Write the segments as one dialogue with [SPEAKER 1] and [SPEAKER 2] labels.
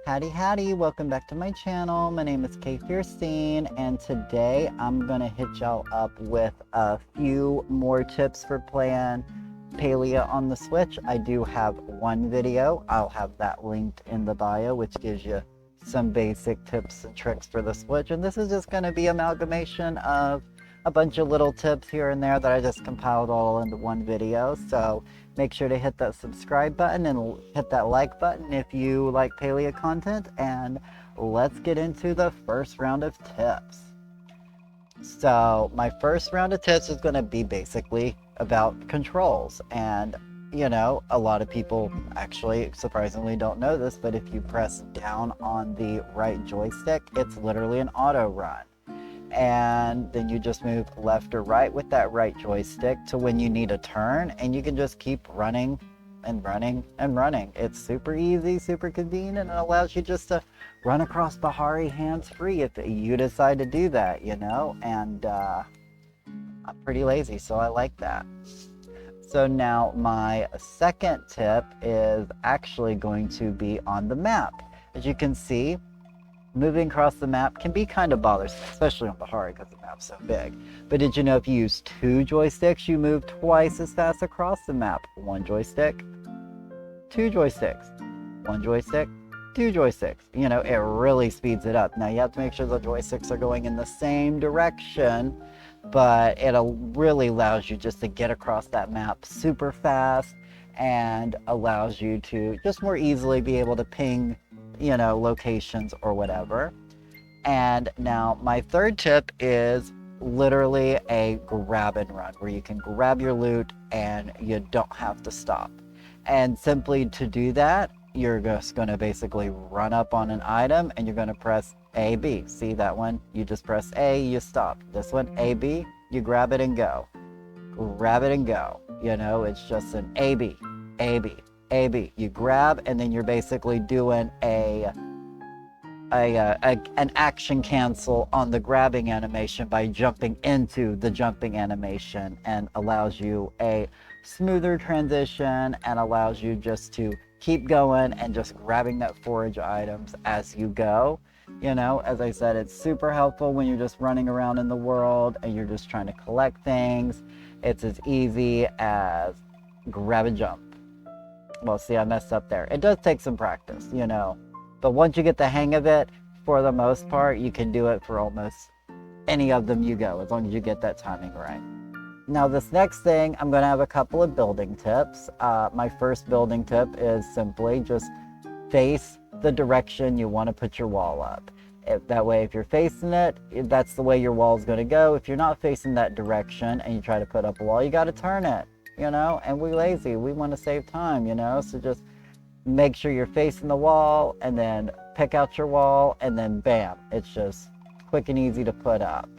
[SPEAKER 1] Howdy, welcome back to my channel. My name is Kay Fierstein, and today I'm gonna hit y'all up with a few more tips for playing Palia on the Switch. I do have one video. I'll have that linked in the bio, which gives you some basic tips and tricks for the Switch. And this is just gonna be amalgamation of a bunch of little tips here and there that I just compiled all into one video. So make sure to hit that subscribe button and hit that like button if you like Palia content, and let's get into the first round of tips. So my first round of tips is going to be basically about controls, and you know, a lot of people actually surprisingly don't know this, but if you press down on the right joystick, it's literally an auto run. And then you just move left or right with that right joystick to when you need a turn, and you can just keep running and running and running. It's super easy, super convenient, and it allows you just to run across Bahari hands-free if you decide to do that, you know. And I'm pretty lazy, so I like that. So now my second tip is actually going to be on the map. As you can see, moving across the map can be kind of bothersome, especially on Bahari because the map's so big. But did you know if you use two joysticks, you move twice as fast across the map? One joystick, two joysticks, one joystick, two joysticks. You know, it really speeds it up. Now you have to make sure the joysticks are going in the same direction, but it really allows you just to get across that map super fast and allows you to just more easily be able to ping, you know, locations or whatever. And now my third tip is literally a grab and run, where you can grab your loot and you don't have to stop. And simply to do that, you're just going to basically run up on an item and you're going to press A, B. See that one? You just press A, you stop. This one, A, B, you grab it and go. Grab it and go. You know, it's just an A, B, A, B, A, B. You grab, and then you're basically doing an action cancel on the grabbing animation by jumping into the jumping animation, and allows you a smoother transition and allows you just to keep going and just grabbing that forage items as you go. You know, as I said, it's super helpful when you're just running around in the world and you're just trying to collect things. It's as easy as grab and jump. Well, see, I messed up there. It does take some practice, you know, but once you get the hang of it, for the most part, you can do it for almost any of them you go, as long as you get that timing right. Now, this next thing, I'm going to have a couple of building tips. My first building tip is simply just face the direction you want to put your wall up. That way, if you're facing it, that's the way your wall is going to go. If you're not facing that direction and you try to put up a wall, you got to turn it. You know, and we're lazy. We want to save time, you know, so just make sure you're facing the wall and then pick out your wall and then bam, it's just quick and easy to put up.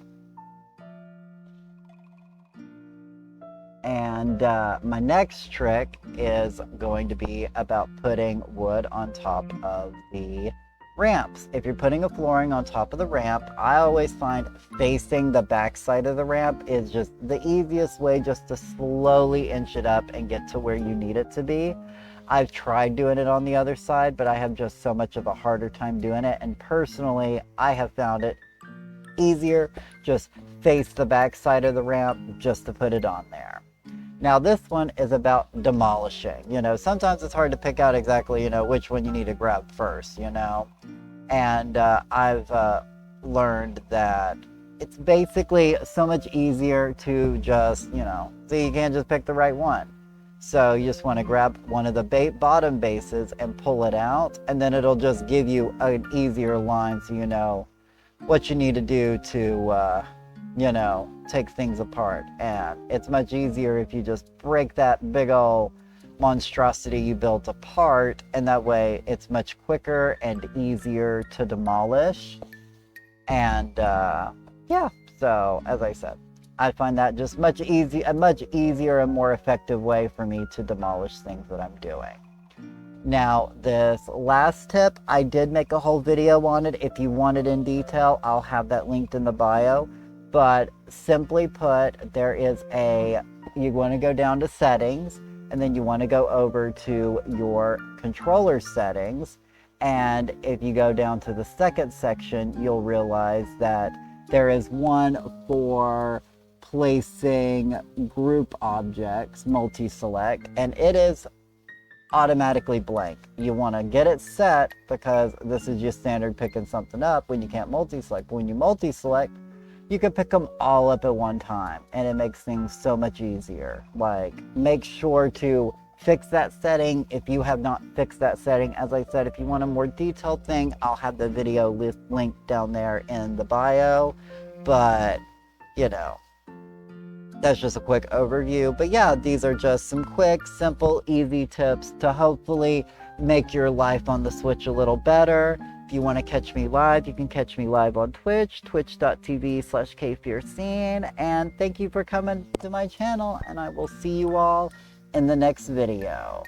[SPEAKER 1] And my next trick is going to be about putting wood on top of the ramps. If you're putting a flooring on top of the ramp, I always find facing the back side of the ramp is just the easiest way just to slowly inch it up and get to where you need it to be. I've tried doing it on the other side, but I have just so much of a harder time doing it. And personally, I have found it easier just face the back side of the ramp just to put it on there. Now this one is about demolishing. You know, sometimes it's hard to pick out exactly, you know, which one you need to grab first, you know. And I've learned that it's basically so much easier to just, you know, so you can't just pick the right one. So you just want to grab one of the bottom bases and pull it out, and then it'll just give you an easier line so you know what you need to do to you know, take things apart. And it's much easier if you just break that big old monstrosity you built apart, and that way it's much quicker and easier to demolish. And yeah, so as I said, I find that just a much easier and more effective way for me to demolish things that I'm doing. Now, this last tip, I did make a whole video on it. If you want it in detail, I'll have that linked in the bio. But simply put, you want to go down to settings, and then you want to go over to your controller settings, And if you go down to the second section, you'll realize that there is one for placing group objects, multi-select, and it is automatically blank. You want to get it set because this is just standard picking something up when you can't multi-select. But when you multi-select, you can pick them all up at one time, and it makes things so much easier. Like, make sure to fix that setting if you have not fixed that setting. As I said, if you want a more detailed thing, I'll have the video linked down there in the bio. But, you know, that's just a quick overview. But yeah, these are just some quick, simple, easy tips to hopefully make your life on the Switch a little better. If you want to catch me live, you can catch me live on Twitch, twitch.tv/kfiercescene. And thank you for coming to my channel, and I will see you all in the next video.